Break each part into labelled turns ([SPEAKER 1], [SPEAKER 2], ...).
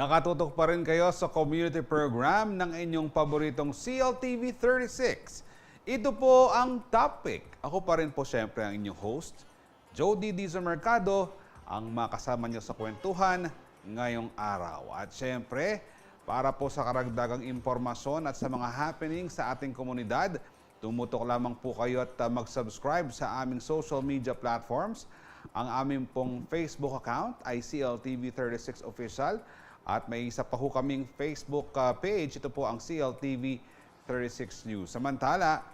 [SPEAKER 1] Nakatutok pa rin kayo sa community program ng inyong paboritong CLTV 36. Ito po ang topic. Ako pa rin po siyempre ang inyong host, Jody Dizo Mercado, ang makasama niyo sa kwentuhan ngayong araw. At siyempre, para po sa karagdagang impormasyon at sa mga happening sa ating komunidad, tumutok lamang po kayo at mag-subscribe sa aming social media platforms. Ang aming pong Facebook account ay CLTV36 Official. At may isa pa ho kaming Facebook page. Ito po ang CLTV 36 News. Samantala,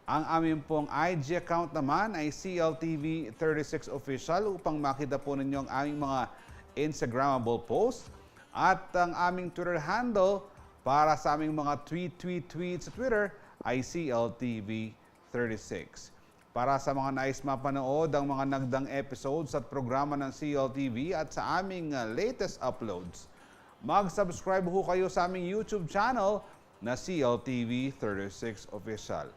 [SPEAKER 1] ang aming pong IG account naman ay CLTV 36 Official upang makita po ninyo ang aming mga Instagrammable posts. At ang aming Twitter handle para sa aming mga tweet sa Twitter ay CLTV 36. Para sa mga nais mapanood ang mga nagdang episodes at programa ng CLTV at sa aming latest uploads, mag-subscribe ho kayo sa aming YouTube channel na CLTV 36 Official.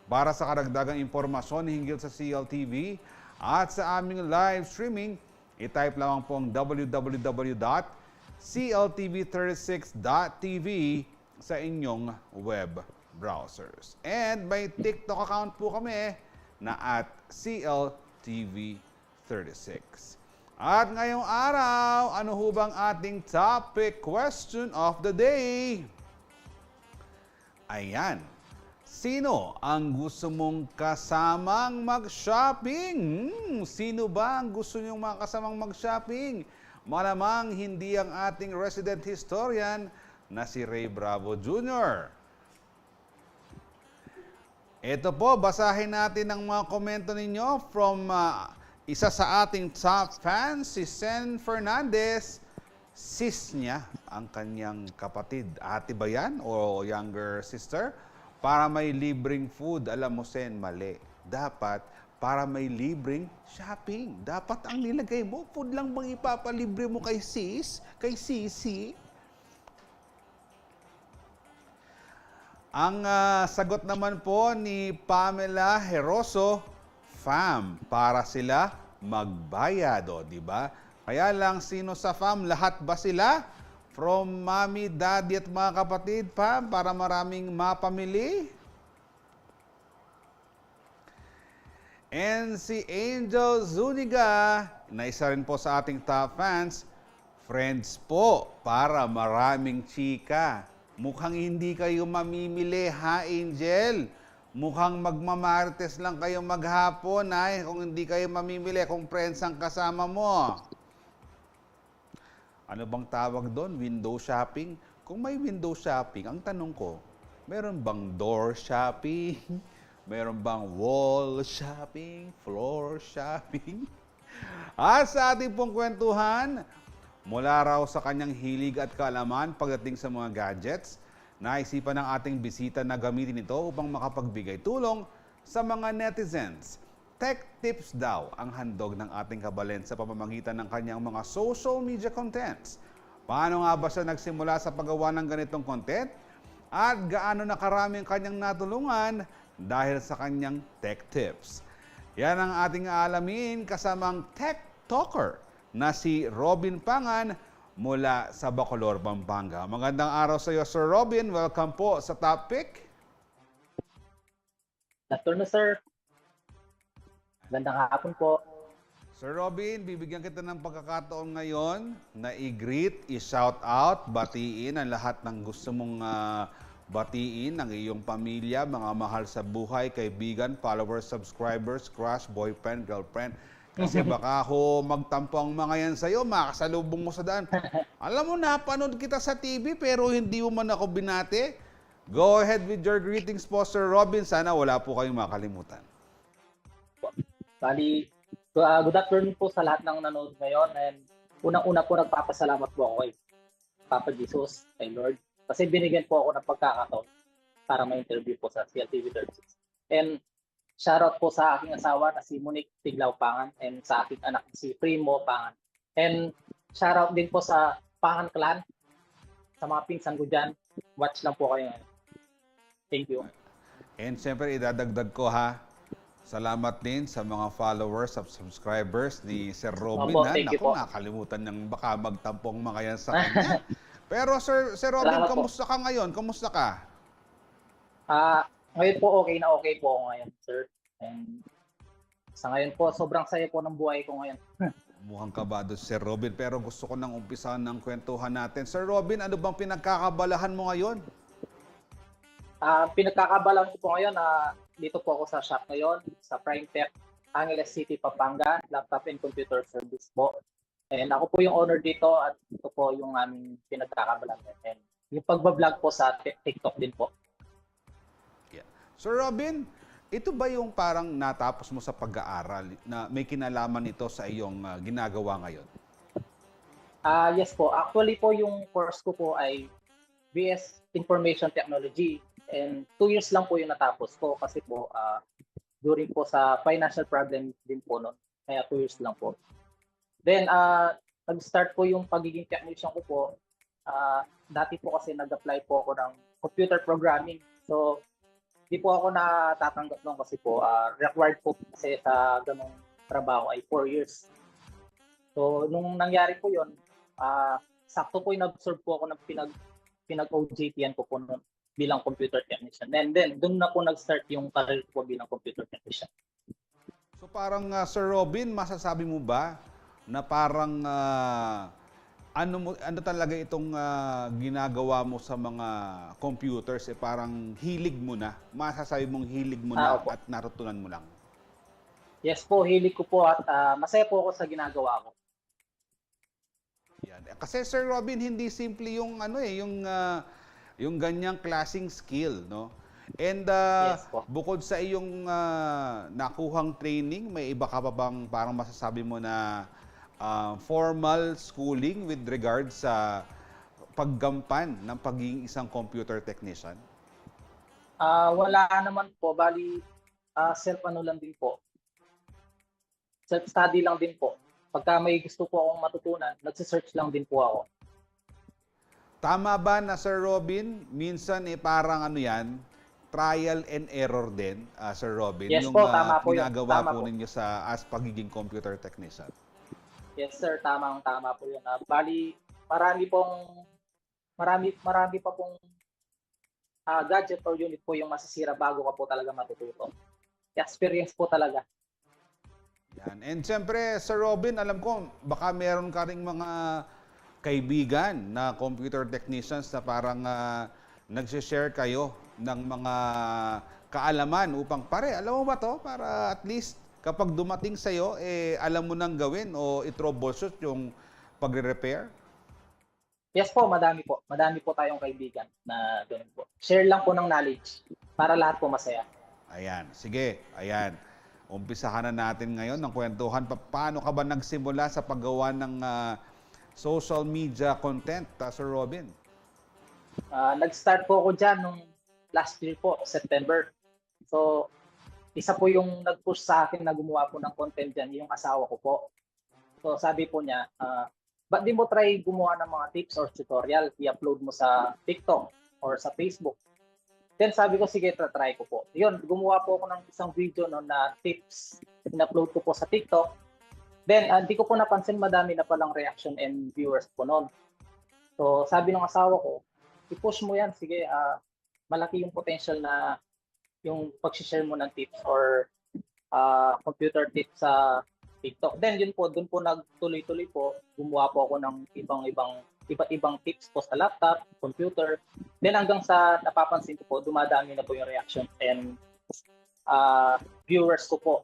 [SPEAKER 1] Para sa karagdagang impormasyon hinggil sa CLTV at sa aming live streaming, i-type lamang po ang www.cltv36.tv sa inyong web browsers. And may TikTok account po kami na @CLTV36. At ngayong araw, ano ho bang ating topic question of the day? Ayan. Sino ang gusto mong kasamang mag-shopping? Sino ba ang gusto niyong makasamang mag-shopping? Malamang hindi ang ating resident historian na si Ray Bravo Jr. Ito po, basahin natin ang mga komento ninyo from isa sa ating top fans, si Sen Fernandez. Sis niya, ang kanyang kapatid. Ate ba yan o younger sister? Para may libreng food. Alam mo, Sen, mali. Dapat para may libreng shopping. Dapat ang nilagay mo, food lang bang ipapalibre mo kay sis? Kay sisi? Ang sagot naman po ni Pamela Heroso, FAM, para sila magbayad, di ba? Kaya lang, sino sa FAM? Lahat ba sila? From mommy, daddy at mga kapatid, FAM, para maraming mapamili? And si Angel Zuniga, na isa rin po sa ating top fans, friends po, para maraming chika. Mukhang hindi kayo mamimili, ha, Angel? Mukhang magmamarites lang kayo maghapon, ay, kung hindi kayo mamimili, kung friends ang kasama mo. Ano bang tawag doon? Window shopping? Kung may window shopping, ang tanong ko, meron bang door shopping? Meron bang wall shopping? Floor shopping? At sa ating pong kwentuhan, mula raw sa kanyang hilig at kaalaman pagdating sa mga gadgets, naisipan ng ating bisita na gamitin ito upang makapagbigay tulong sa mga netizens. tech tips daw ang handog ng ating kabalin sa pamamagitan ng kanyang mga social media contents. Paano nga ba siya nagsimula sa paggawa ng ganitong content? At gaano na karami ang kanyang natulungan dahil sa kanyang tech tips? Yan ang ating aalamin kasamang tech talker na si Robin Pangan mula sa Bacolor, Pampanga. Magandang araw sa iyo, Sir Robin. Welcome po sa Topic.
[SPEAKER 2] Good afternoon, sir. Magandang hapon po.
[SPEAKER 1] Sir Robin, bibigyan kita ng pagkakataon ngayon na i-greet, i-shout out, batiin ang lahat ng gusto mong batiin ng iyong pamilya, mga mahal sa buhay, kaibigan, followers, subscribers, crush, boyfriend, girlfriend. Kasi baka ako magtampo ang mga yan sa'yo, makasalubong mo sa daan. Alam mo, napanood kita sa TV pero hindi mo man ako binate. Go ahead with your greetings po, Sir Robin. Sana wala po kayong makalimutan.
[SPEAKER 2] Bali, good afternoon po sa lahat ng nanonood ngayon. And unang-una po nagpapasalamat po ako kay Papa Jesus, kay Lord. Kasi binigyan po ako ng pagkakataon para ma-interview po sa CLTV 36. And shoutout po sa aking asawa na si Monique Tiglao Pangan and sa aking anak si Primo Pangan. And shoutout din po sa Pangan Clan, sa mga pinsan ko dyan. Watch lang po kayo. Thank you.
[SPEAKER 1] And siyempre, idadagdag ko ha, salamat din sa mga followers at subscribers ni Sir Robin.
[SPEAKER 2] Opo,
[SPEAKER 1] Naku, nakalimutan ng baka magtampong mga yan sa kanya. Pero Sir Robin, kamusta ka ngayon? Kamusta ka?
[SPEAKER 2] Ngayon po okay po ako ngayon, sir. And sa ngayon po, sobrang saya po ng buhay ko ngayon.
[SPEAKER 1] Mukhang kabado si Sir Robin, pero gusto ko nang umpisahan ng kwentuhan natin. Sir Robin, ano bang pinagkakabalahan mo ngayon?
[SPEAKER 2] Pinagkakabalahan ko po ngayon dito po ako sa shop ngayon, sa Prime Tech, Angeles City, Pampanga, Laptop and Computer Service po. And ako po yung owner dito at ito po yung aming pinagkakabalan. And yung pagbablog po sa TikTok din po.
[SPEAKER 1] Yeah. Sir Robin, ito ba yung parang natapos mo sa pag-aaral na may kinalaman ito sa iyong ginagawa ngayon?
[SPEAKER 2] Yes po. Actually po yung course ko po ay BS Information Technology. And 2 years lang po yung natapos ko kasi po during po sa financial problem din po noon. Kaya 2 years lang po. Then nag-start po yung pagiging technician ko po. Dati po kasi nag-apply po ako ng computer programming. So di po ako natatanggap noon kasi po required po kasi sa ganung trabaho ay 4 years. So nung nangyari po yun, sakto po in-absorb po ako ng pinag-OJT-an ko po noon bilang computer technician. And then, doon na po nag-start yung career ko bilang computer technician.
[SPEAKER 1] So parang Sir Robin, masasabi mo ba na parang ano talaga itong ginagawa mo sa mga computers parang hilig mo na? Masasabi mong hilig mo na at natutunan mo lang?
[SPEAKER 2] Yes po, hilig ko po at masaya po ako sa ginagawa ko.
[SPEAKER 1] Yan. Kasi Sir Robin, hindi simple yung yung ganyang klaseng skill, no? And
[SPEAKER 2] Yes po.
[SPEAKER 1] bukod sa iyong nakuhang training, may iba ka pa bang parang masasabi mo na formal schooling with regard sa paggampan ng pagiging isang computer technician?
[SPEAKER 2] Wala naman po, bali self-ano lang din po. Self-study lang din po. Pagka may gusto po akong matutunan, nagsisearch lang din po ako.
[SPEAKER 1] Tama ba na Sir Robin, minsan parang trial and error din, Sir Robin,
[SPEAKER 2] Yes
[SPEAKER 1] yung
[SPEAKER 2] po, tama po
[SPEAKER 1] ginagawa
[SPEAKER 2] tama
[SPEAKER 1] po
[SPEAKER 2] po
[SPEAKER 1] ninyo as pagiging computer technician?
[SPEAKER 2] Yes sir, tama po yun. Bali, marami pa pong gadget or unit po yung masisira bago ka po talaga matututo. Experience po talaga.
[SPEAKER 1] Yan. And siyempre, Sir Robin, alam ko, baka meron ka ring mga kaibigan na computer technicians na parang nagsishare kayo ng mga kaalaman upang alam mo ba to? Para at least kapag dumating sa'yo, alam mo nang gawin o i-troubleshoot yung pagre-repair?
[SPEAKER 2] Yes po, madami po. Madami po tayong kaibigan na ganun po. Share lang po ng knowledge para lahat po masaya.
[SPEAKER 1] Ayan, sige, ayan. Umpisahan na natin ngayon ng kwentuhan. Paano ka ba nagsimula sa paggawa ng social media content, Sir Robin?
[SPEAKER 2] Nag-start po ako dyan nung last year po, September. So, isa po yung nag-push sa akin na gumawa po ng content dyan, yung asawa ko po. So sabi po niya, ba't di mo try gumawa ng mga tips or tutorial, i-upload mo sa TikTok or sa Facebook. Then sabi ko, sige, try ko po. Yun, gumawa po ako ng isang video no, na tips, in-upload ko po sa TikTok. Then, di ko po napansin, madami na palang reaction and viewers po noon. So sabi ng asawa ko, i-push mo yan, sige, malaki yung potential na yung pag-share mo ng tips or computer tips sa TikTok. Then yun po, dun po nagtuloy-tuloy po, gumawa po ako ng iba't ibang tips po sa laptop, computer. Then hanggang sa napapansin ko po, dumadami na po yung reaction and viewers ko po.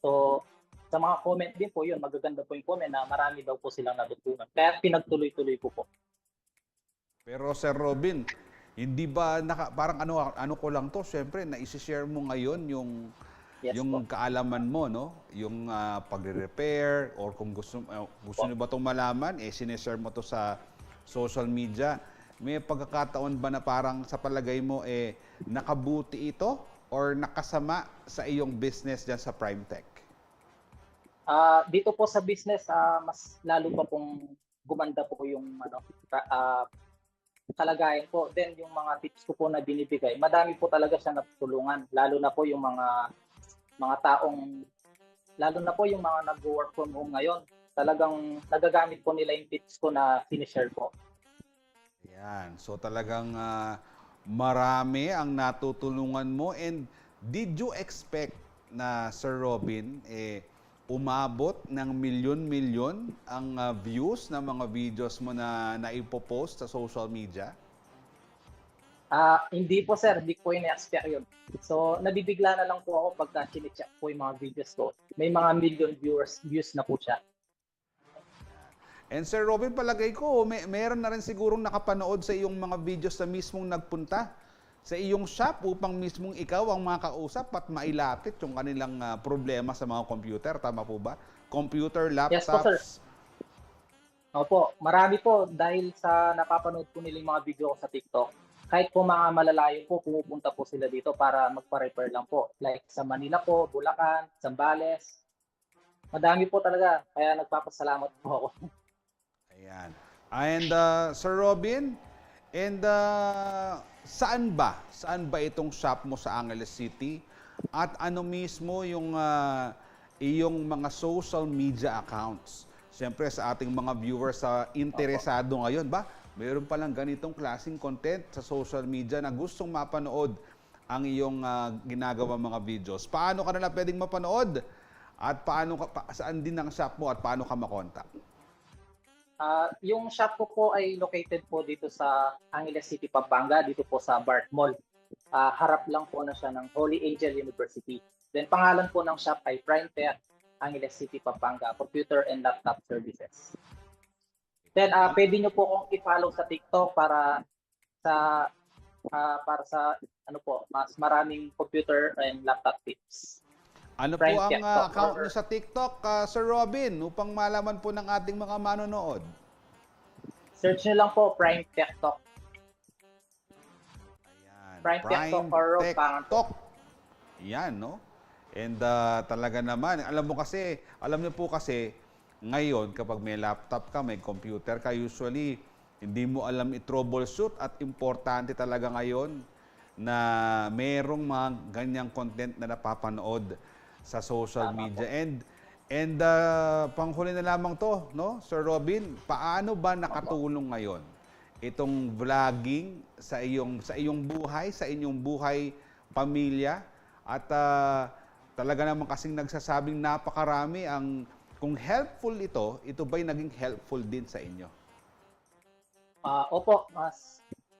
[SPEAKER 2] So sa mga comment din po yun, magaganda po yung comment na marami daw po silang natutunan. Kaya pinagtuloy-tuloy ko po.
[SPEAKER 1] Pero Sir Robin, hindi ba parang ano ko lang to, syempre na-share mo ngayon yung
[SPEAKER 2] Yes
[SPEAKER 1] yung
[SPEAKER 2] po.
[SPEAKER 1] kaalaman mo, no? Yung pagre-repair or kung gusto niyo ba itong malaman, sineshare mo to sa social media. May pagkakataon ba na parang sa palagay mo nakabuti ito or nakasama sa iyong business diyan sa Prime Tech?
[SPEAKER 2] Dito po sa business, mas lalo pa pong gumanda po yung kalagayan po. Then yung mga tips ko po na binibigay, madami po talaga siya natutulungan. Lalo na po yung mga taong, lalo na po yung mga nag-work from home ngayon. Talagang nagagamit po nila yung tips ko na sinishare ko.
[SPEAKER 1] Yan. So talagang marami ang natutulungan mo. And did you expect na Sir Robin, umabot ng milyon-milyon ang views ng mga videos mo na naipopost sa social media?
[SPEAKER 2] Hindi po sir, hindi ko ina-expect yun. So nabibigla na lang po ako pagka chinecheck po yung mga videos ko. May mga million views na po siya.
[SPEAKER 1] And Sir Robin, palagay ko, meron na rin sigurong nakapanood sa iyong mga videos na mismong nagpunta sa iyong shop upang mismong ikaw ang makausap at mailapit yung kanilang problema sa mga computer. Tama po ba? Computer, laptops.
[SPEAKER 2] Yes po sir. Opo, marami po dahil sa napapanood po nila yung mga video ko sa TikTok. Kahit po mga malalayo po, pumupunta po sila dito para magpa-repair lang po. Like sa Manila po, Bulacan, Zambales. Madami po talaga, kaya nagpapasalamat po ako.
[SPEAKER 1] Ayan. And Sir Robin, and saan ba? Saan ba itong shop mo sa Angeles City? At ano mismo yung iyong mga social media accounts? Siyempre sa ating mga viewers interesado ngayon ba? Mayroon palang ganitong klaseng content sa social media na gustong mapanood ang iyong ginagawa mga videos. Paano ka nila pwedeng mapanood? At saan din ang shop mo at paano ka makontak?
[SPEAKER 2] Yung shop ko po ay located po dito sa Angeles City, Pampanga, dito po sa BART Mall. Harap lang po na siya ng Holy Angel University. Then pangalan po ng shop ay Prime Tech, Angeles City, Pampanga, Computer and Laptop Services. Then pwede nyo po akong i-follow sa TikTok para sa mas maraming computer and laptop tips.
[SPEAKER 1] Ano po
[SPEAKER 2] Prime
[SPEAKER 1] ang
[SPEAKER 2] Tech
[SPEAKER 1] account nyo sa TikTok, Sir Robin, upang malaman po ng ating mga manonood?
[SPEAKER 2] Search nyo lang po Prime Tech Talk.
[SPEAKER 1] Ayan.
[SPEAKER 2] Prime Tech Talk or
[SPEAKER 1] Tech
[SPEAKER 2] Pangan
[SPEAKER 1] Talk. Yan, no? And talaga naman, alam niyo po kasi, ngayon, kapag may laptop ka, may computer ka, usually, hindi mo alam i-troubleshoot at importante talaga ngayon na merong mga ganyang content na napapanood sa social media. And panghuli na lamang to, no? Sir Robin, paano ba nakatulong ngayon itong vlogging sa iyong buhay, sa inyong buhay, pamilya? At talaga naman kasing nagsasabing napakarami kung helpful ito ba'y naging helpful din sa inyo?
[SPEAKER 2] Opo,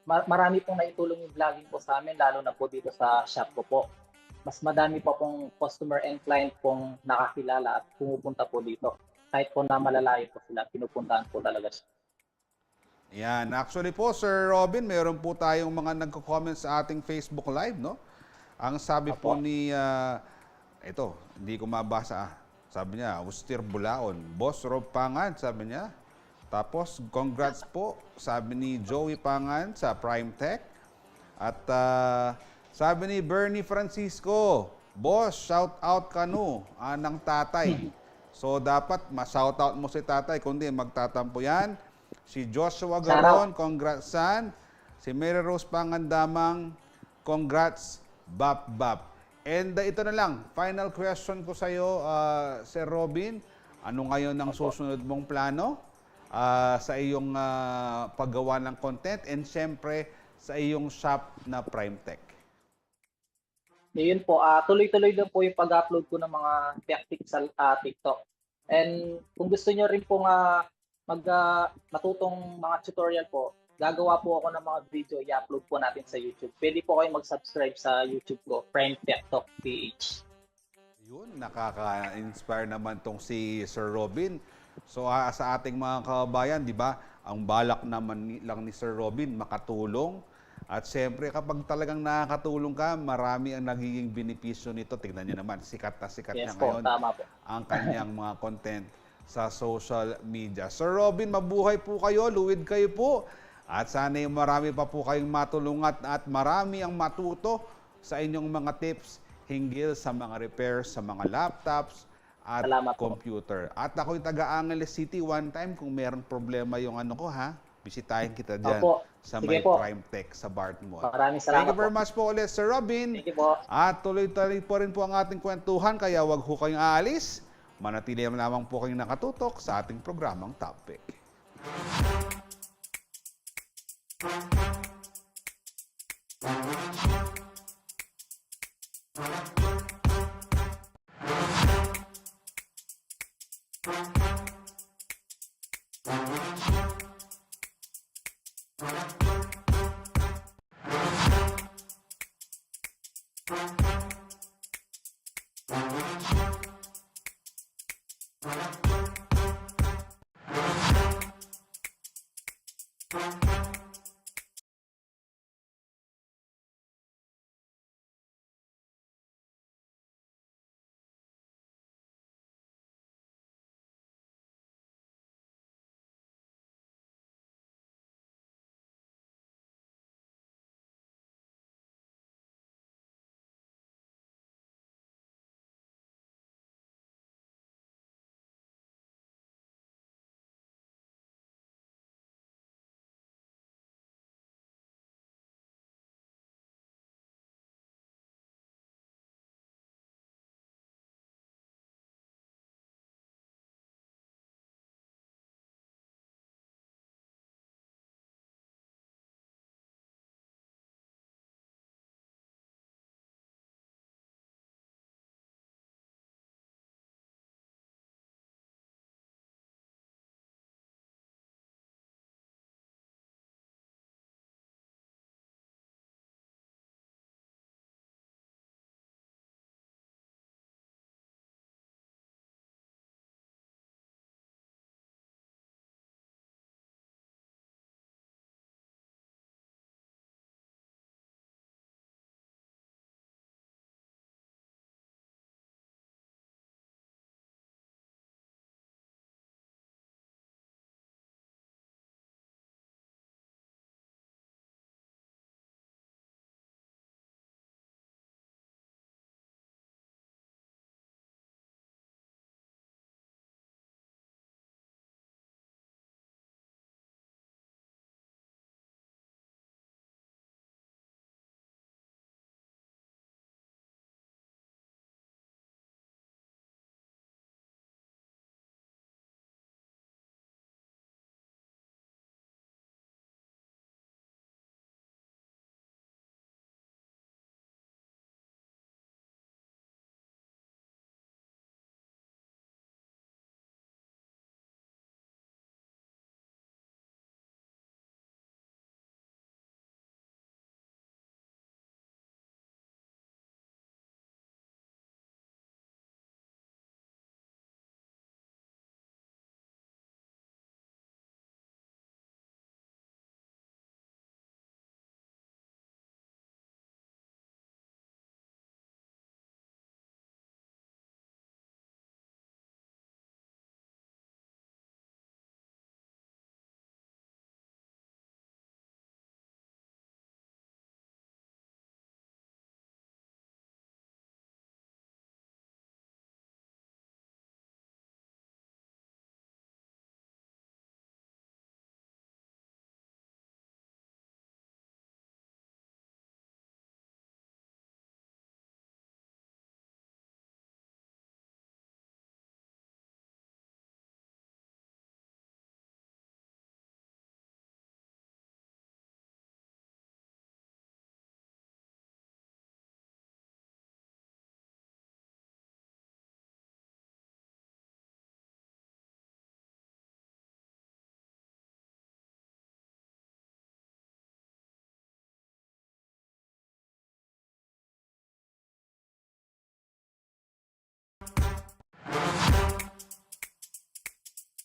[SPEAKER 2] marami pong naitulong yung vlogging po sa amin, lalo na po dito sa shop ko po. Mas madami pa pong customer and client pong nakakilala at pumupunta po dito. Kahit po na malalayo po sila, pinupuntahan po talaga siya.
[SPEAKER 1] Yan. Actually po, Sir Robin, meron po tayong mga nagko-comment sa ating Facebook Live, no? Ang sabi po ni, ito, hindi ko mabasa. Sabi niya, Austir Bulaon. Boss Rob Pangan, sabi niya. Tapos, congrats po, sabi ni Joey Pangan sa Prime Tech. At sabi ni Bernie Francisco, Boss, shout out ka no, ng tatay. So dapat ma-shout out mo si tatay, kundi magtatampo yan. Si Joshua
[SPEAKER 2] Shout out.
[SPEAKER 1] Garon, congrats san. Si Mary Rose Pangandamang, congrats, bap bap. And ito na lang, final question ko sa iyo, Sir Robin. Ano ngayon ang susunod mong plano sa iyong paggawa ng content and syempre sa iyong shop na Prime Tech?
[SPEAKER 2] Yun po, tuloy-tuloy lang po yung pag-upload ko ng mga tactics sa TikTok. And kung gusto nyo rin po matutong mga tutorial po, gagawa po ako ng mga video, i-upload po natin sa YouTube. Pwede po kayo mag-subscribe sa YouTube ko, Prime TikTok PH.
[SPEAKER 1] Yun, nakaka-inspire naman tong si Sir Robin. So sa ating mga kababayan, di ba, ang balak naman lang ni Sir Robin makatulong. At siyempre, kapag talagang nakakatulong ka, marami ang nagiging benepisyo nito. Tignan niyo naman, sikat na sikat
[SPEAKER 2] Yes
[SPEAKER 1] na
[SPEAKER 2] po,
[SPEAKER 1] ngayon
[SPEAKER 2] tama po.
[SPEAKER 1] ang kanyang mga content sa social media. Sir Robin, mabuhay po kayo, luwid kayo po. At sana marami pa po kayong matulungan at marami ang matuto sa inyong mga tips hinggil sa mga repairs sa mga laptops at
[SPEAKER 2] Salamat po.
[SPEAKER 1] computer. At ako'y taga-Angeles City one time kung mayroong problema yung ano ko ha, bisitahin kita dyan
[SPEAKER 2] Opo.
[SPEAKER 1] sa
[SPEAKER 2] Sige
[SPEAKER 1] may
[SPEAKER 2] po.
[SPEAKER 1] Prime Tech sa Bartmore.
[SPEAKER 2] Maraming
[SPEAKER 1] Thank
[SPEAKER 2] salamat
[SPEAKER 1] you very
[SPEAKER 2] po.
[SPEAKER 1] much po ulit, Sir Robin.
[SPEAKER 2] Thank you po.
[SPEAKER 1] At tuloy-tuloy po rin po ang ating kwentuhan, kaya wag ho kayong aalis. Manatili lamang po kayong nakatutok sa ating programang Topic.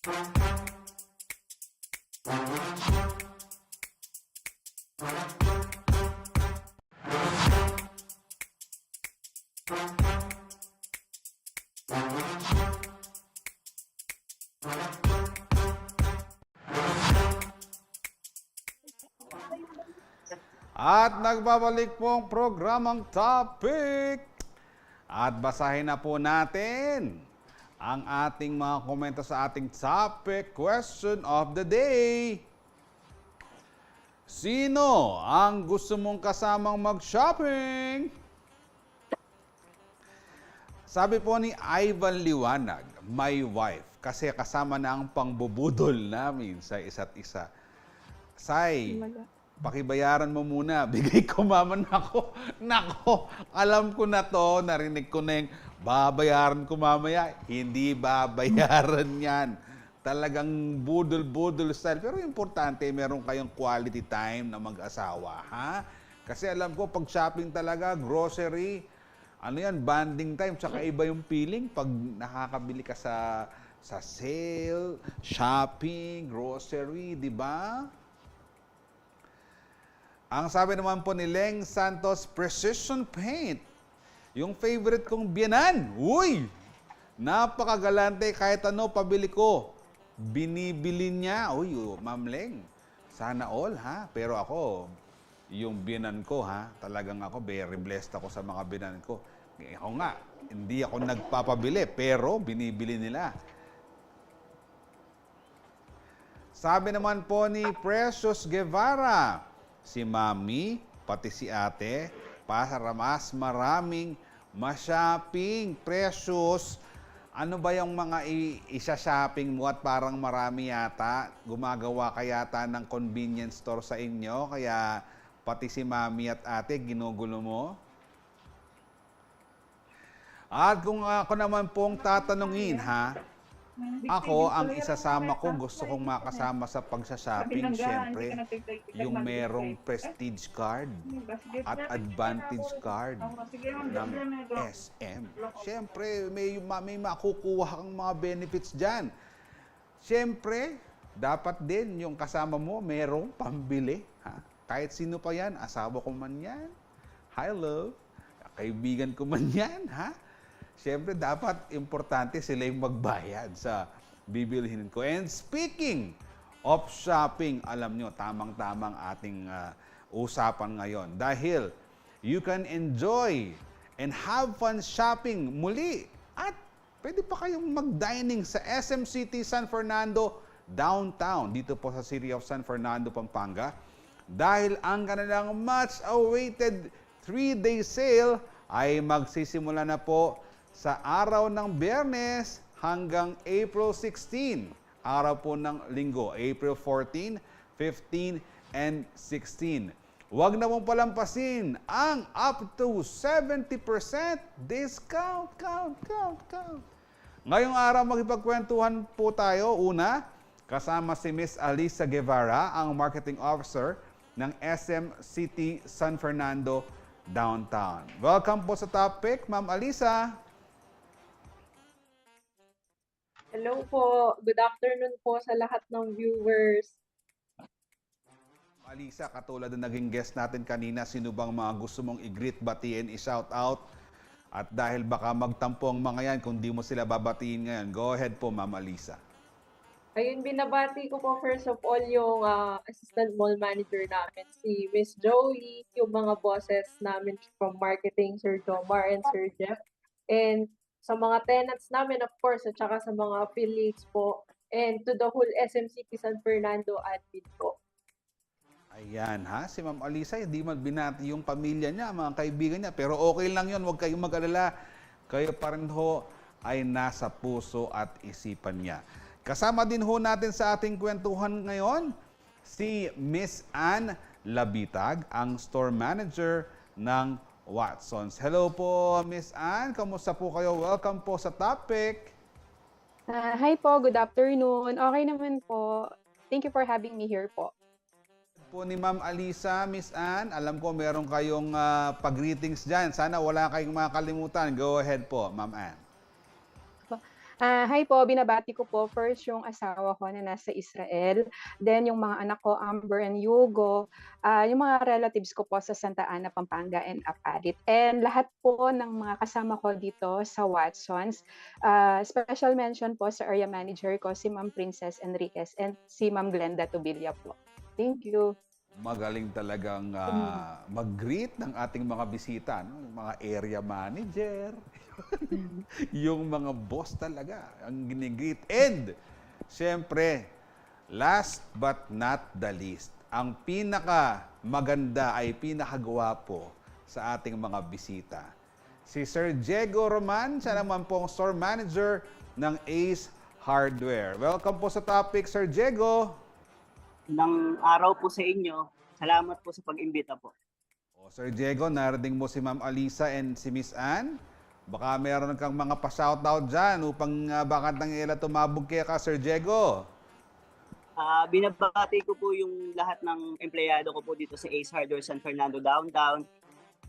[SPEAKER 1] At nagbabalik po ang programang Topic. At basahin na po natin ang ating mga komento sa ating topic question of the day. Sino ang gusto mong kasamang mag-shopping? Sabi po ni Ivan Liwanag, my wife, kasi kasama na ang pangbubudol namin sa isa't isa. Say, pakibayaran mo muna. Bigay ko mama nako. Nako, alam ko na to. Narinig ko na yung babayaran ko mamaya. Hindi babayaran yan. Talagang budol-budol style. Pero importante, meron kayong quality time na mag-asawa. Ha? Kasi alam ko, pag shopping talaga, grocery, ano yan, bonding time. Tsaka iba yung feeling pag nakakabili ka sa sale, shopping, grocery, di ba? Ang sabi naman po ni Leng Santos, Precision Paint. Yung favorite kong biyanan. Uy! Napakagalante kahit ano pabili ko. Binibili niya. Uy, Ma'am Leng, sana all ha. Pero ako, yung biyanan ko ha, talagang ako, very blessed ako sa mga biyanan ko. Ako nga, hindi ako nagpapabili, pero binibili nila. Sabi naman po ni Precious Guevara, si Mami, pati si Ate, para mas maraming ma-shopping. Precious, ano ba yung mga isa-shopping mo at parang marami yata? Gumagawa ka yata ng convenience store sa inyo, kaya pati si Mami at Ate, ginugulo mo? At kung ako naman pong tatanungin, ha? Ako, ang isasama ko, gusto kong makasama sa pagsashopping, siyempre, yung merong prestige card at advantage card ng SM. Siyempre, may makukuha kang mga benefits dyan. Siyempre, dapat din yung kasama mo, merong pambili. Ha? Kahit sino pa yan, asawa ko man yan, hi love, kaibigan ko man yan, ha? Siyempre, dapat importante sila yung magbayad sa bibilhin ko. And speaking of shopping, alam nyo, tamang-tamang ating usapan ngayon. Dahil you can enjoy and have fun shopping muli. At pwede pa kayong mag-dining sa SM City San Fernando Downtown, dito po sa City of San Fernando, Pampanga. Dahil ang kanilang much-awaited 3-day sale ay magsisimula na po sa araw ng Biyernes hanggang April 16, araw po ng Linggo, April 14, 15, and 16. Huwag na mong palampasin ang up to 70% discount. Ngayong araw makipagkwentuhan po tayo. Una, kasama si Miss Alisa Guevara, ang Marketing Officer ng SM City San Fernando Downtown. Welcome po sa topic, Ma'am Alisa.
[SPEAKER 3] Hello po. Good afternoon po sa lahat ng viewers.
[SPEAKER 1] Alisa, katulad na naging guest natin kanina, sino bang mga gusto mong i-greet, batiin, i-shout out? At dahil baka magtampo ang mga yan kung di mo sila babatiin ngayon, go ahead po, Ma'am Alisa.
[SPEAKER 3] Ayun, binabati ko po first of all yung assistant mall manager namin, si Miss Joey, yung mga bosses namin from marketing, Sir Jomar and Sir Jeff. And sa mga tenants namin, of course, at saka sa mga affiliates po, and to the whole SMCP San Fernando admin po.
[SPEAKER 1] Ayan ha, si Ma'am Alisa, hindi man binati yung pamilya niya, mga kaibigan niya, pero okay lang yun, huwag kayong mag-alala. Kayo pa rin ho ay nasa puso at isipan niya. Kasama din ho natin sa ating kwentuhan ngayon, si Miss Ann Labitag, ang store manager ng Watsons. Hello po, Miss Ann. Kamusta po kayo? Welcome po sa topic.
[SPEAKER 4] Hi po, good afternoon. Okay naman po. Thank you for having me here po.
[SPEAKER 1] Po ni Ma'am Alisa, Miss Ann, alam ko meron kayong pag-greetings dyan. Sana wala kayong makakalimutan. Go ahead po, Ma'am Ann.
[SPEAKER 4] Hi po, binabati ko po first yung asawa ko na nasa Israel, then yung mga anak ko, Amber and Yugo, yung mga relatives ko po sa Santa Ana, Pampanga and Apalit. And lahat po ng mga kasama ko dito sa Watsons, special mention po sa area manager ko, si Ma'am Princess Enriquez and si Ma'am Glenda Tubilla po. Thank you.
[SPEAKER 1] Magaling talagang mag-greet ng ating mga bisita, no? Yung mga area manager, yung mga boss talaga, ang ginigreet. And, siyempre, last but not the least, ang pinaka maganda ay pinakagwapo sa ating mga bisita. Si Sir Diego Roman, siya naman pong store manager ng Ace Hardware. Welcome po sa topic, Sir Diego.
[SPEAKER 5] Ng araw po sa inyo. Salamat po sa pag-imbita po.
[SPEAKER 1] O, Sir Diego, narinig mo si Ma'am Alisa and si Miss Ann. Baka meron kang mga pa-shoutout dyan upang baka tangila tumabog kaya ka, Sir Diego.
[SPEAKER 5] Binabati ko po yung lahat ng empleyado ko po dito sa Ace Hardware San Fernando Downtown.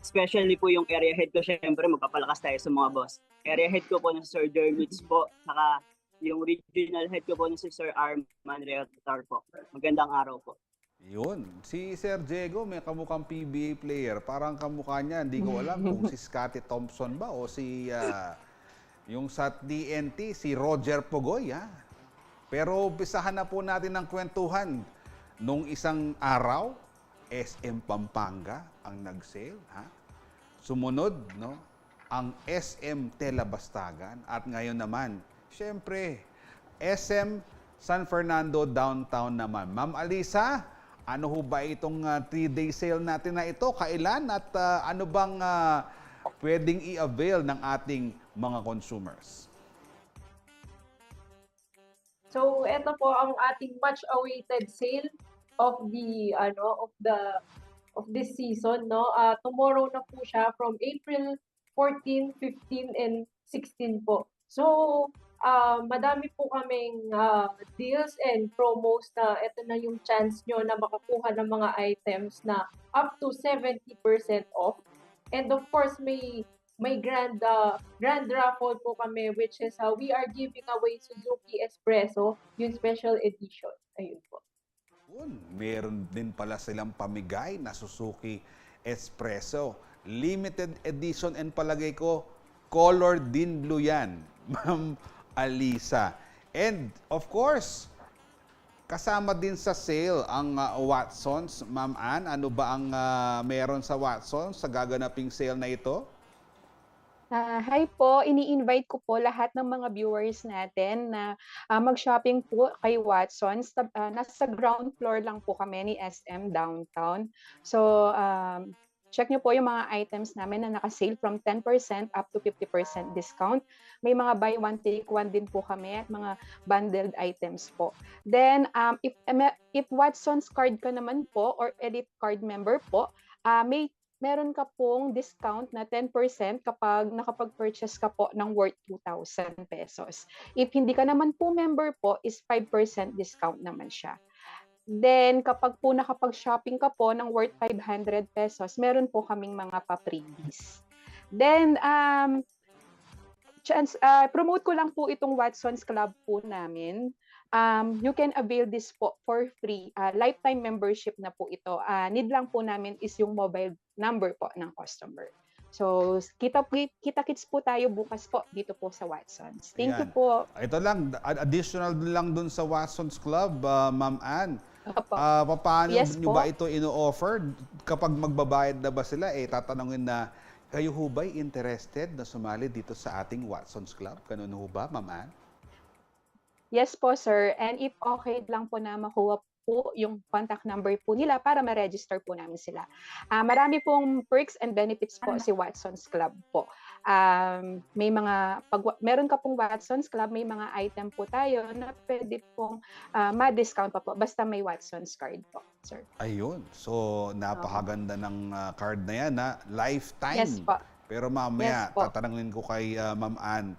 [SPEAKER 5] Especially po yung area head ko, syempre magpapalakas tayo sa mga boss. Area head ko po na si Sir Dermits po, saka yung regional head ko po na si Sir Arman Realtor po. Magandang araw po.
[SPEAKER 1] Yun. Si Sir Diego, may kamukhang PBA player. Parang kamukha niya, hindi ko alam kung si Scottie Thompson ba o si yung sa TNT, si Roger Pugoy. Ha? Pero umpisahan na po natin ang kwentuhan. Nung isang araw, SM Pampanga ang nag-sale. Ha? Sumunod, no? Ang SM Telabastagan. At ngayon naman, syempre, SM San Fernando Downtown naman. Ma'am Alisa, ano ho ba itong 3-day sale natin na ito? Kailan at ano bang pwedeng i-avail ng ating mga consumers?
[SPEAKER 3] So, ito po ang ating much awaited sale of the of this season, no. Tomorrow na po siya from April 14, 15 and 16 po. So, madami po kaming deals and promos na ito na yung chance nyo na makakuha ng mga items na up to 70% off. And of course, may grand raffle po kami, which is we are giving away Suzuki Espresso, yung special edition. Ayun po.
[SPEAKER 1] Meron din pala silang pamigay na Suzuki Espresso. Limited edition and palagay ko, color din blue yan, Ma'am Alisa. And of course, kasama din sa sale ang Watsons. Ma'am Ann, ano ba ang meron sa Watsons sa gaganaping sale na ito?
[SPEAKER 4] Hi po, ini-invite ko po lahat ng mga viewers natin na mag-shopping po kay Watsons. Nasa ground floor lang po kami ni SM Downtown. So, check nyo po yung mga items namin na naka-sale from 10% up to 50% discount. May mga buy one take one din po kami at mga bundled items po. Then, if Watsons card ka naman po or Elite card member po, meron ka pong discount na 10% kapag nakapag-purchase ka po ng worth 2,000 pesos. If hindi ka naman po member po, is 5% discount naman siya. Then, kapag po nakapag-shopping ka po ng worth 500 pesos, meron po kaming mga pa-freebies. Then, promote ko lang po itong Watsons Club po namin. You can avail this po for free. Lifetime membership na po ito. Need lang po namin is yung mobile number po ng customer. So, kita-kits po tayo bukas po dito po sa Watsons. Thank you po.
[SPEAKER 1] Ito lang, additional lang dun sa Watsons Club, Ma'am Ann.
[SPEAKER 4] Opo.
[SPEAKER 1] Paano
[SPEAKER 4] Yes
[SPEAKER 1] nyo
[SPEAKER 4] po.
[SPEAKER 1] ba ito ino-offer? Kapag magbabayad na ba sila, tatanungin na, kayo ho ba'y interested na sumali dito sa ating Watsons Club? Ganun ho ba, Ma'am Ann?
[SPEAKER 4] Yes po, sir. And if okay lang po na makuha po yung contact number po nila para ma-register po namin sila. Marami pong perks and benefits po si Watsons Club po. Meron ka pong Watsons Club, may mga item po tayo na pwede pong ma-discount pa po basta may Watsons card po, sir.
[SPEAKER 1] Ayun. So, napakaganda ng card na yan, na lifetime.
[SPEAKER 4] Yes po.
[SPEAKER 1] Pero mamaya,
[SPEAKER 4] Yes po.
[SPEAKER 1] tatanungin ko kay Ma'am Ann,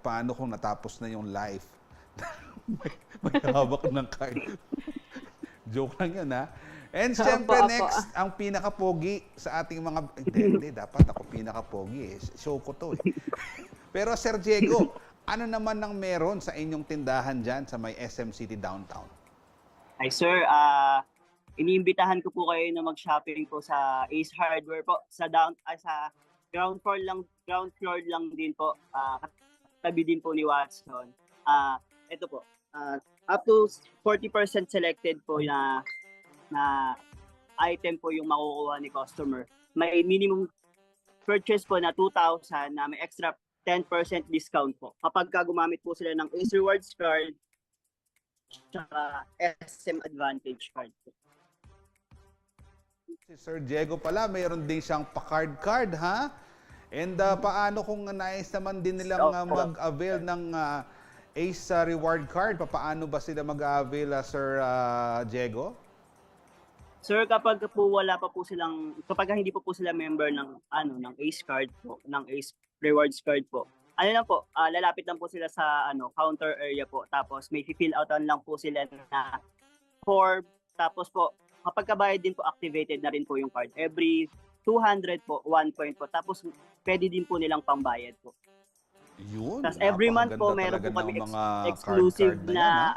[SPEAKER 1] paano kung natapos na yung life? may hawak ng card. Joke lang yun, ha? And syempre,
[SPEAKER 4] Opo, opo.
[SPEAKER 1] next, ang pinaka-pogi sa ating mga... Hindi, dapat ako pinaka-pogi eh. Show ko to eh. Pero Sir Diego, Ano naman ang meron sa inyong tindahan dyan sa may SM City Downtown?
[SPEAKER 5] Ay sir, iniimbitahan ko po kayo na mag-shopping po sa Ace Hardware po sa ground floor lang din po. Tabi din po ni Watson. Ito po. Up to 40% selected po na item po yung makukuha ni customer. May minimum purchase po na 2,000 na may extra 10% discount po. Kapag gumamit po sila ng Ace Rewards card tsaka SM Advantage card po.
[SPEAKER 1] Si Sir Diego pala, mayroon din siyang pa-card, ha? And paano kung nais naman din nilang mag-avail ng Ace Reward Card? Paano ba sila mag-avail, Sir Diego?
[SPEAKER 5] Sir, kapag hindi pa po sila member ng Ace card po, ng Ace Rewards card po. Lang po, lalapit lang po sila sa counter area po. Tapos may fill outan lang po sila na form. Tapos po, kapag kabayad din po, activated na rin po yung card. Every 200 po, 1 point po. Tapos pwede din po nilang pambayad po.
[SPEAKER 1] Yun.
[SPEAKER 5] Tapos every month po, meron po kami exclusive na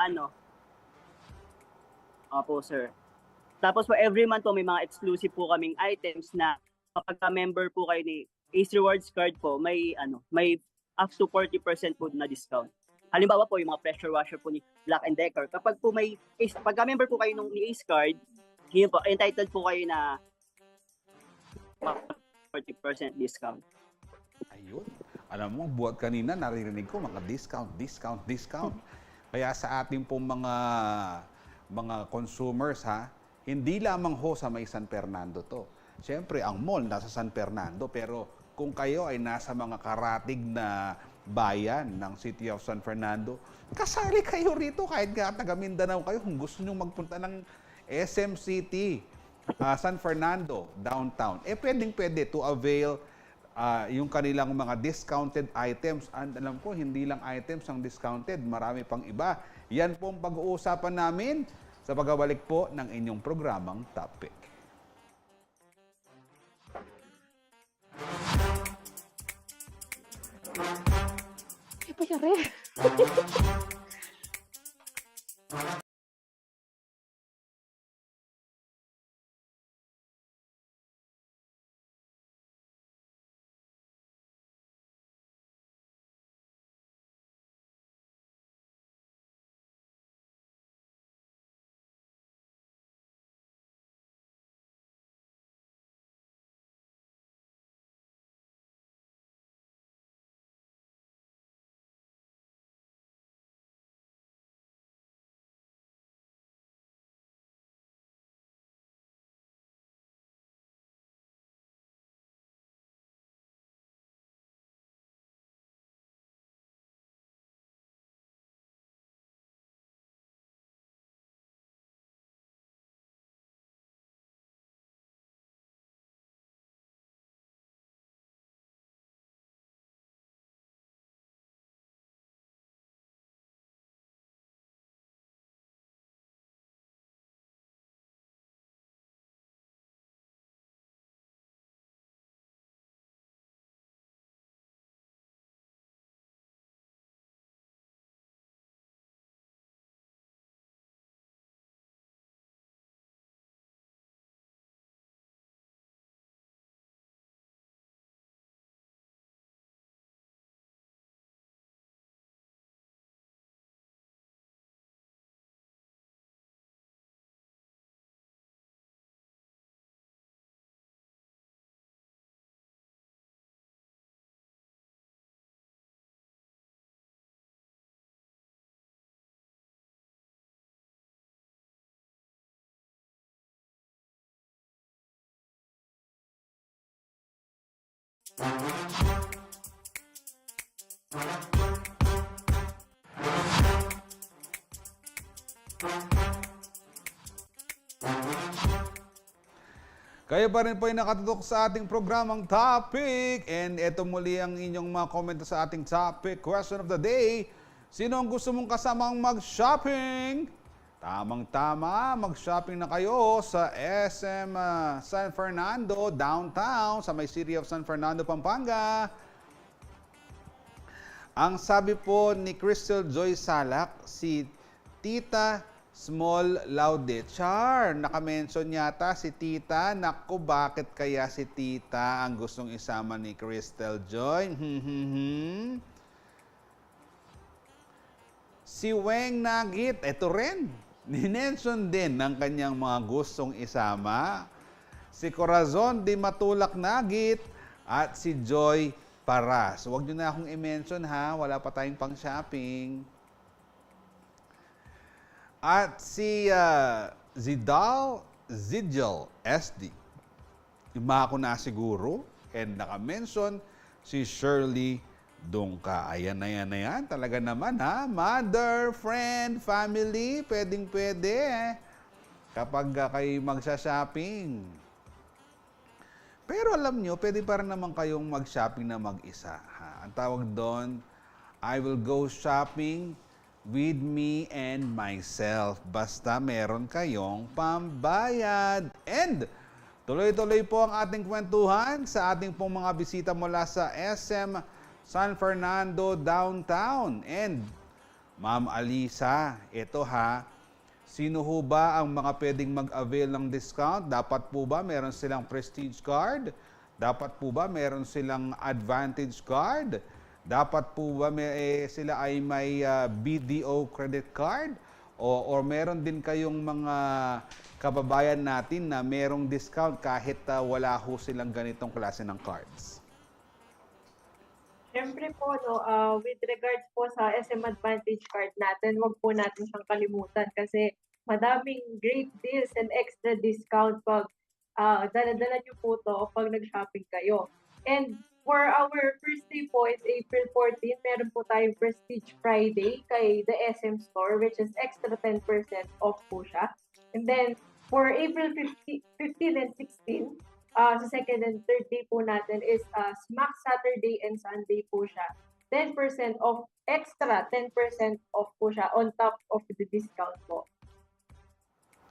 [SPEAKER 5] Opo, sir. Tapos po, every month po, may mga exclusive po kaming items na kapag member po kayo ni Ace Rewards card po, may up to 40% po na discount. Halimbawa po, yung mga pressure washer po ni Black & Decker, kapag member po kayo ni Ace card, yun po, entitled po kayo na 40% discount.
[SPEAKER 1] Ayun. Alam mo, buhat kanina, naririnig ko mga discount. Kaya sa ating pong mga consumers, ha, hindi lamang ho sa may San Fernando to. Siyempre, ang mall nasa San Fernando, pero kung kayo ay nasa mga karatig na bayan ng City of San Fernando, kasali kayo rito kahit taga Mindanao kayo kung gusto nyo magpunta ng SM City, San Fernando, downtown. Pwedeng-pwede to avail yung kanilang mga discounted items. And alam ko, hindi lang items ang discounted, marami pang iba. Yan po ang pag-uusapan namin sa pagbabalik po ng inyong programang Topic.
[SPEAKER 4] Ay, payari.
[SPEAKER 1] Kayo pa rin po ay nakatutok sa ating programang Topic. And eto muli ang inyong mga komento sa ating topic. Question of the day, sino ang gusto mong kasamang mag-shopping? Tamang-tama, mag-shopping na kayo sa SM San Fernando, downtown, sa may City of San Fernando, Pampanga. Ang sabi po ni Crystal Joy Salak, si Tita Small Laude. Char, nakamention yata si Tita. Naku, bakit kaya si Tita ang gustong isama ni Crystal Joy? Si Weng Nagit, ito rin. Ninention din ng kanyang mga gustong isama. Si Corazon Di Matulak Nagit at si Joy Paras. Huwag nyo na akong i-mention ha, wala pa tayong pang-shopping. At si Zidal SD. Lima ako na siguro. And naka-mention si Shirley Dungka. Ayan na yan na yan. Talaga naman ha. Mother, friend, family, pwedeng-pwede kapag kayo magsha-shopping. Pero alam nyo, pwede pa rin naman kayong mag-shopping na mag-isa. Ha? Ang tawag doon, I will go shopping with me and myself. Basta meron kayong pambayad. And tuloy-tuloy po ang ating kwentuhan sa ating pong mga bisita mula sa SM San Fernando Downtown. And Ma'am Alisa, ito ha, sino ho ba ang mga pwedeng mag-avail ng discount? Dapat po ba meron silang Prestige card? Dapat po ba meron silang Advantage card? Dapat po ba sila ay may BDO credit card? Or meron din kayong mga kababayan natin na merong discount kahit wala ho silang ganitong klase ng cards?
[SPEAKER 3] Siyempre po, no, with regards po sa SM Advantage card natin, wag po natin siyang kalimutan kasi madaming great deals and extra discount pag dala-dala nyo po to pag nag-shopping kayo. And for our first day po is April 14, meron po tayong Prestige Friday kay the SM Store, which is extra 10% off po siya. And then for April 15 and 16, sa second and third day po natin is Smack Saturday and Sunday po siya. 10% off, extra 10% off po siya on top of the discount po.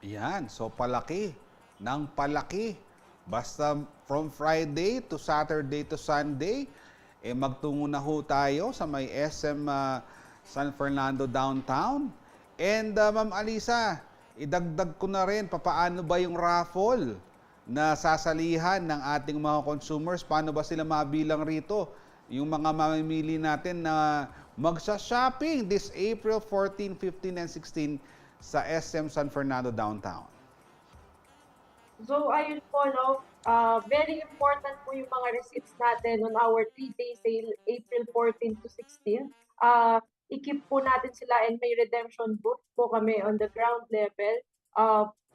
[SPEAKER 1] Yan, so palaki ng palaki. Basta from Friday to Saturday to Sunday, magtungo na ho tayo sa may SM San Fernando Downtown. And Ma'am Alisa, idagdag ko na rin, papaano ba yung raffle na sasalihan ng ating mga consumers? Paano ba sila mabilang rito? Yung mga mamimili natin na magsa-shopping this April 14, 15, and 16 sa SM San Fernando Downtown.
[SPEAKER 3] So, ayun po, no, very important po yung mga receipts natin on our 3-day sale, April 14 to 16. I-keep po natin sila and may redemption booth po kami on the ground level.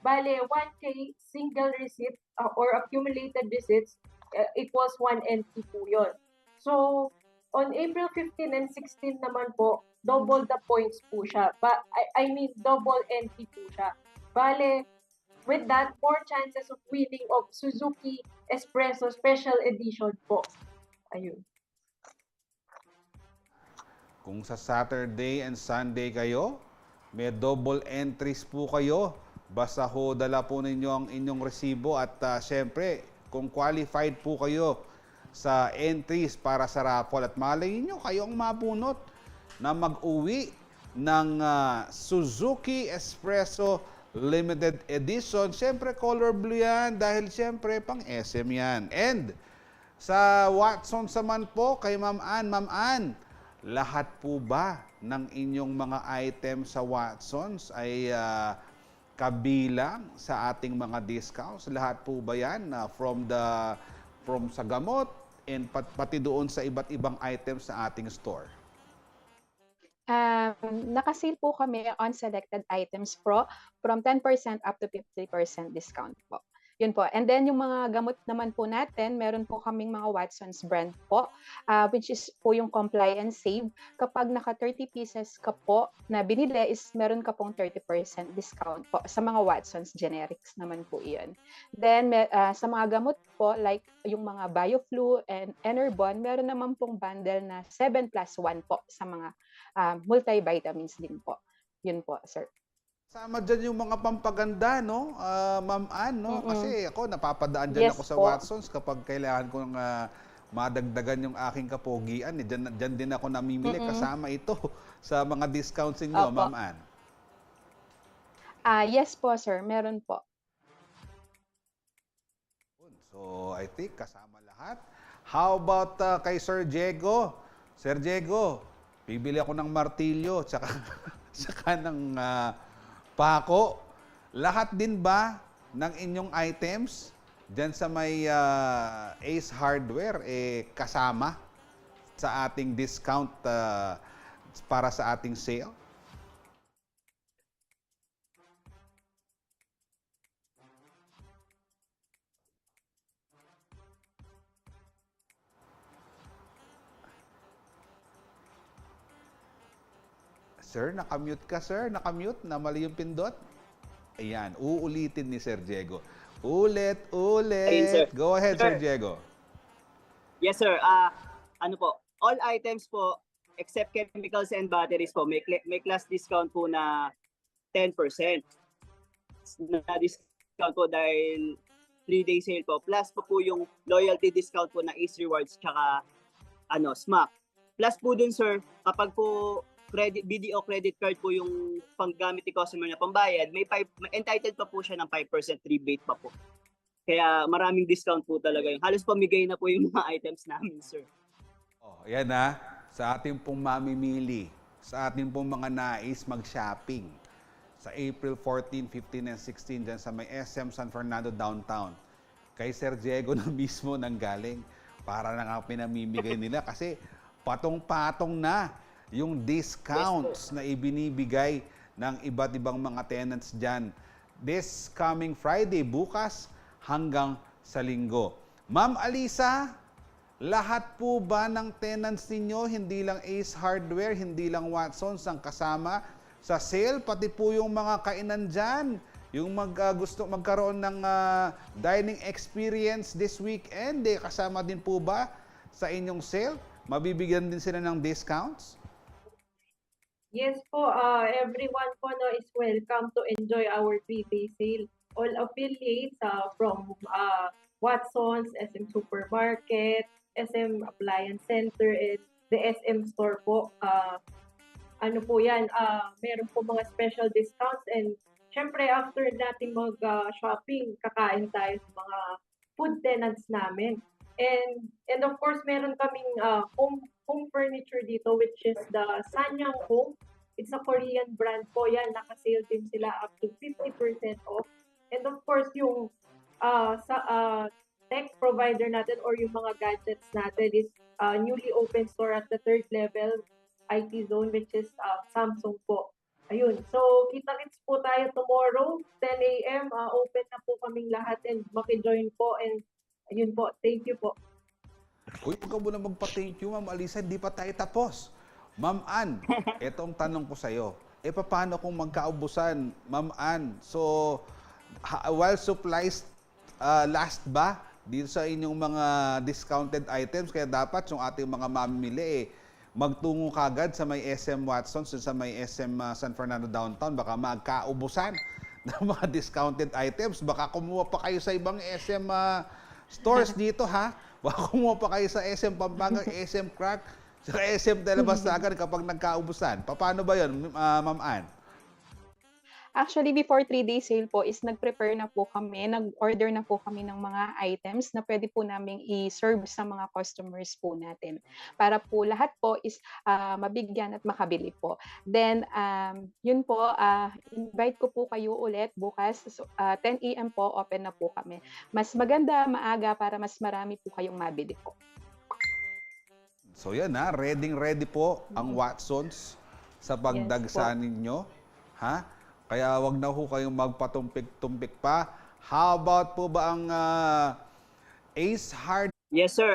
[SPEAKER 3] Bale, 1K single receipt or accumulated receipts equals 1 NT po yun. So, on April 15 and 16 naman po, double the points po siya. I mean, double NT po siya. Bale, with that, more chances of winning of Suzuki Espresso Special Edition po. Ayun.
[SPEAKER 1] Kung sa Saturday and Sunday kayo, may double entries po kayo. Basta ho, dala po ninyo ang inyong resibo at syempre, kung qualified po kayo sa entries para sa raffle at malay nyo, kayo ang mabunot na mag-uwi ng Suzuki Espresso Limited Edition. Syempre, color blue yan dahil syempre pang SM yan. And sa Watsons naman po, kay Ma'am Ann, lahat po ba ng inyong mga items sa Watsons ay kabilang sa ating mga discounts? Lahat po ba yan from sa gamot and pati doon sa iba't ibang items sa ating store?
[SPEAKER 4] Nakasale po kami on selected items from 10% up to 50% discount po. Yun po. And then yung mga gamot naman po natin, meron po kaming mga Watsons brand po, which is po yung Comply and Save. Kapag naka 30 pieces ka po na binili is meron ka pong 30% discount po sa mga Watsons generics naman po iyon. Then sa mga gamot po, like yung mga BioFlu and Enerbon, meron naman pong bundle na 7+1 po sa mga multivitamins din po. Yun po, sir.
[SPEAKER 1] Sama dyan yung mga pampaganda, no? Ma'am Ann, no? Kasi ako, napapadaan dyan
[SPEAKER 4] Yes
[SPEAKER 1] ako sa
[SPEAKER 4] po.
[SPEAKER 1] Watsons kapag kailangan ko ng madagdagan yung aking kapogian. Eh. Diyan din ako namimili kasama ito sa mga discounts ninyo,
[SPEAKER 4] Opo.
[SPEAKER 1] Ma'am Ann.
[SPEAKER 4] Yes po, sir. Meron po.
[SPEAKER 1] So, I think kasama lahat. How about kay Sir Diego? Sir Diego, bibili ako ng martilyo tsaka, tsaka ng pako. Lahat din ba ng inyong items dyan sa may Ace Hardware kasama sa ating discount para sa ating sale? Sir, nakamute ka, sir. Nakamute na mali yung pindot. Ayan, uulitin ni Sir Diego. Ulit.
[SPEAKER 5] Ayun, sir.
[SPEAKER 1] Go ahead, Sir
[SPEAKER 5] Sir.
[SPEAKER 1] Diego.
[SPEAKER 5] Yes, sir. Ano po, all items po, except chemicals and batteries po, may class discount po na 10%. Na-discount po dahil 3-day sale po. Plus po yung loyalty discount po na Ace Rewards tsaka SMAC. Plus po dun, sir, kapag po BDO credit card po yung panggamit ni customer na pambayad, may entitled pa po siya ng 5% rebate pa po. Kaya maraming discount po talaga yung. Halos pamigay na po yung mga items namin, sir.
[SPEAKER 1] Oh, yan na. Sa ating pong mamimili, sa ating pong mga nais mag-shopping sa April 14, 15, and 16 dyan sa may SM San Fernando Downtown. Kay Sir Diego na mismo nanggaling para na nga pinamimigay nila kasi patong-patong na yung discounts na ibinibigay ng iba't ibang mga tenants dyan. This coming Friday, bukas hanggang sa linggo. Ma'am Alisa, lahat po ba ng tenants ninyo, hindi lang Ace Hardware, hindi lang Watsons ang kasama sa sale, pati po yung mga kainan dyan, yung gusto magkaroon ng dining experience this weekend, kasama din po ba sa inyong sale? Mabibigyan din sila ng discounts?
[SPEAKER 3] Yes po, everyone po is welcome to enjoy our 3-day sale. All affiliates from Watsons, SM Supermarket, SM Appliance Center, and the SM Store po. Ano po yan, meron po mga special discounts and syempre after natin mag-shopping, kakain tayo sa mga food tenants namin. And of course, meron kaming home furniture dito which is the Sanyang Home. It's a Korean brand po yan. Naka-sale din sila up to 50% off. And of course, yung tech provider natin or yung mga gadgets natin is newly open store at the 3rd level IT zone which is Samsung po. Ayun. So, kita-kits po tayo tomorrow, 10 a.m. Open na po kaming lahat and maki-join po and ayun po. Thank you po.
[SPEAKER 1] Uy, pagka muna magpa-thank you, Ma'am Alisa, hindi pa tayo tapos. Ma'am Ann, etong tanong ko sa'yo. Paano kung magkaubusan, Ma'am Ann? So, while supplies last ba dito sa inyong mga discounted items, kaya dapat yung ating mga mamimili magtungo kagad sa may SM Watsons, sa may SM San Fernando Downtown, baka magkaubusan ng mga discounted items. Baka kumuha pa kayo sa ibang SM stores dito, ha? Baka kumuha pa kayo sa SM Pampanga, SM Crack, sa SM Telebastagan kapag nagkaubusan. Paano ba yun, Ma'am Ann?
[SPEAKER 4] Actually, before 3-day sale po is nag-prepare na po kami, nag-order na po kami ng mga items na pwede po naming i-serve sa mga customers po natin. Para po lahat po is mabigyan at makabili po. Then, yun po, invite ko po kayo ulit bukas, 10 a.m. po, open na po kami. Mas maganda, maaga para mas marami po kayong mabili po.
[SPEAKER 1] So yan ha, ready po ang Watsons sa pagdagsa ninyo. Ha? Kaya wag na ho kayong magpatumpik-tumpik pa. How about po ba ang Ace Hard?
[SPEAKER 5] Yes, sir.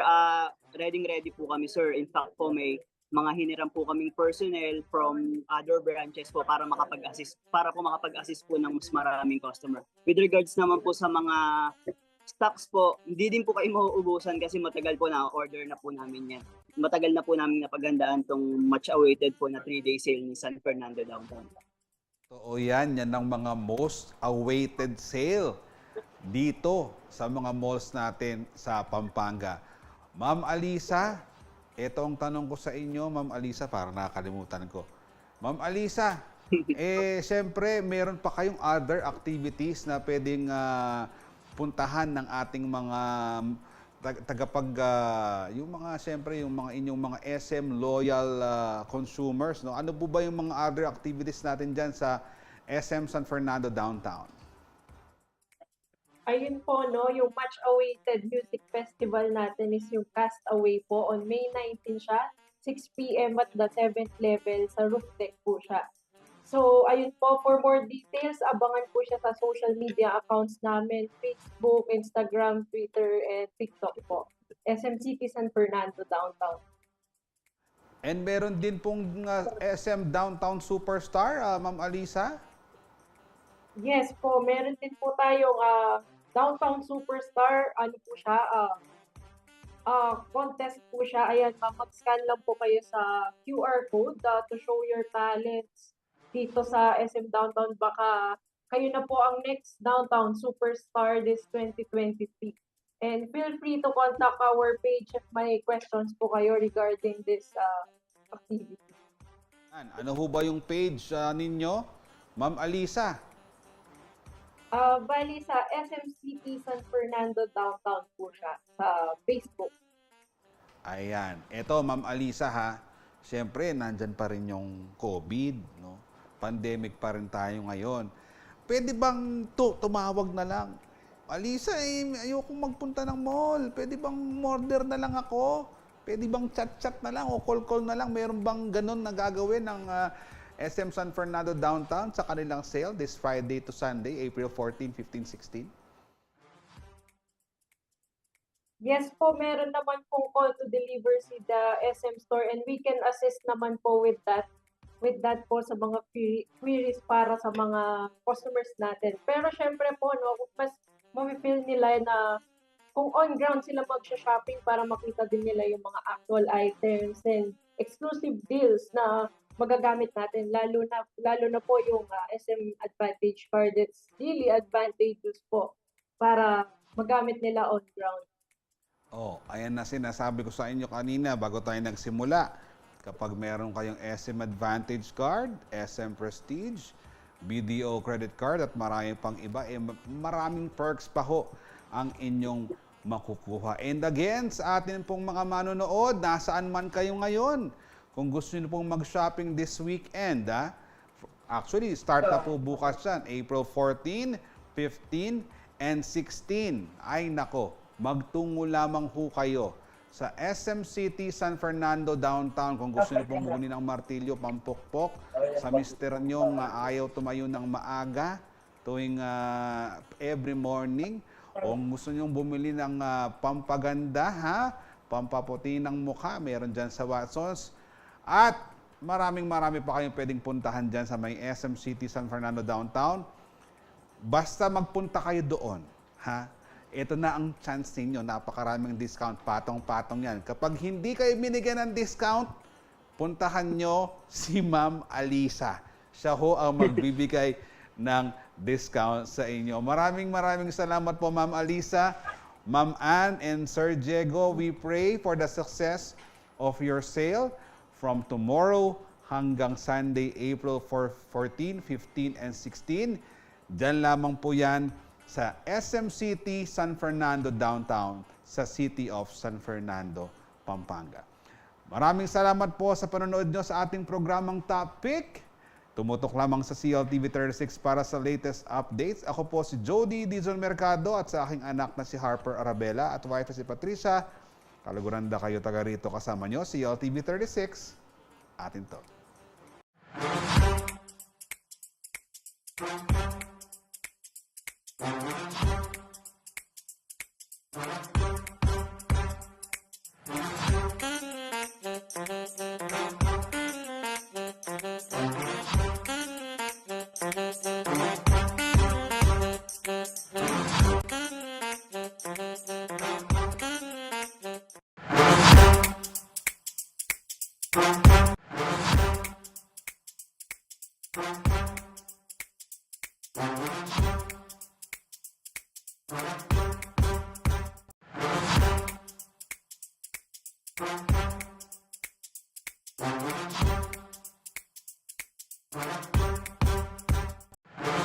[SPEAKER 5] Ready po kami, sir. In fact po, may mga hiniram po kaming personnel from other branches po para makapag-assist po ng mas maraming customer. With regards naman po sa mga stocks po, hindi din po kayo mauubusan kasi matagal po na order na po namin yan. Matagal na po namin napagandaan tong much awaited po na 3-day sale ni San Fernando Downtown.
[SPEAKER 1] Oo yan ang mga most awaited sale dito sa mga malls natin sa Pampanga. Ma'am Alisa, ito ang tanong ko sa inyo, Ma'am Alisa, parang nakakalimutan ko. Ma'am Alisa, siyempre, meron pa kayong other activities na pwedeng puntahan ng ating mga yung mga, siyempre, yung mga inyong mga SM loyal consumers, no? Ano po ba yung mga other activities natin dyan sa SM San Fernando Downtown?
[SPEAKER 3] Ayun po, no, yung much-awaited music festival natin is yung Castaway po. On May 19 siya, 6 p.m. at the 7th level sa roof deck po siya. So, ayun po, for more details, abangan po siya sa social media accounts namin, Facebook, Instagram, Twitter, and TikTok po. SM City San Fernando Downtown.
[SPEAKER 1] And meron din pong SM Downtown Superstar, Ma'am Alisa?
[SPEAKER 3] Yes po, meron din po tayong Downtown Superstar, ano po siya, contest po siya. Ayan, mag-scan lang po kayo sa QR code to show your talents dito sa SM Downtown. Baka kayo na po ang next Downtown Superstar this 2023. And feel free to contact our page if may questions po kayo regarding this activity.
[SPEAKER 1] Ano ho ba yung page ninyo, Ma'am Alisa?
[SPEAKER 3] Bali sa SM City San Fernando Downtown po siya sa Facebook.
[SPEAKER 1] Ayan. Ito, Ma'am Alisa, ha. Siyempre, nandyan pa rin yung COVID, no? Pandemic pa rin tayo ngayon. Pwede bang tumawag na lang? Alisa, ayokong magpunta ng mall. Pwede bang order na lang ako? Pwede bang chat-chat na lang o call-call na lang? Meron bang ganun na gagawin ng SM San Fernando Downtown sa kanilang sale this Friday to Sunday, April 14, 15, 16?
[SPEAKER 3] Yes po, meron naman pong call to deliver si the SM store and we can assist naman po with that po sa mga queries para sa mga customers natin. Pero syempre po, no, mas mapipil nila na kung on ground sila magsha-shopping para makita din nila yung mga actual items and exclusive deals na magagamit natin, lalo na po yung SM Advantage card. It's really advantageous po para magamit nila on ground.
[SPEAKER 1] Oh, ayan na sinasabi ko sa inyo kanina bago tayo nagsimula. Kapag meron kayong SM Advantage card, SM Prestige, BDO credit card at marami pang iba, maraming perks pa ho ang inyong makukuha. And again, sa atin pong mga manonood, nasaan man kayo ngayon, kung gusto niyo pong mag-shopping this weekend, actually, start na po bukas yan, April 14, 15, and 16. Ay nako, magtungo lamang ho kayo sa SM City San Fernando Downtown kung gusto niyo pong muni ng martilyo, pampukpok, sa mister nyo nga ayaw tumayo ng maaga tuwing every morning, o gusto niyo bumili ng pampaganda, pampaputi ng mukha, meron dyan sa Watsons. At marami pa kayong pwedeng puntahan dyan sa may SM City San Fernando Downtown. Basta magpunta kayo doon, ito na ang chance ninyo. Napakaraming discount. Patong-patong yan. Kapag hindi kayo binigyan ng discount, puntahan nyo si Ma'am Alisa. Siya ho ang magbibigay ng discount sa inyo. Maraming salamat po, Ma'am Alisa. Ma'am Ann and Sir Diego, we pray for the success of your sale from tomorrow hanggang Sunday, April 14, 15, and 16. Diyan lamang po yan sa SM City San Fernando Downtown sa City of San Fernando, Pampanga. Maraming salamat po sa panonood nyo sa ating programang Topic. Tumutok lamang sa CLTV 36 para sa latest updates. Ako po si Jody Dizon Mercado at sa aking anak na si Harper Arabella at wife si Patricia. Kaluguranda kayo taga rito kasama nyo, CLTV 36. Atin to.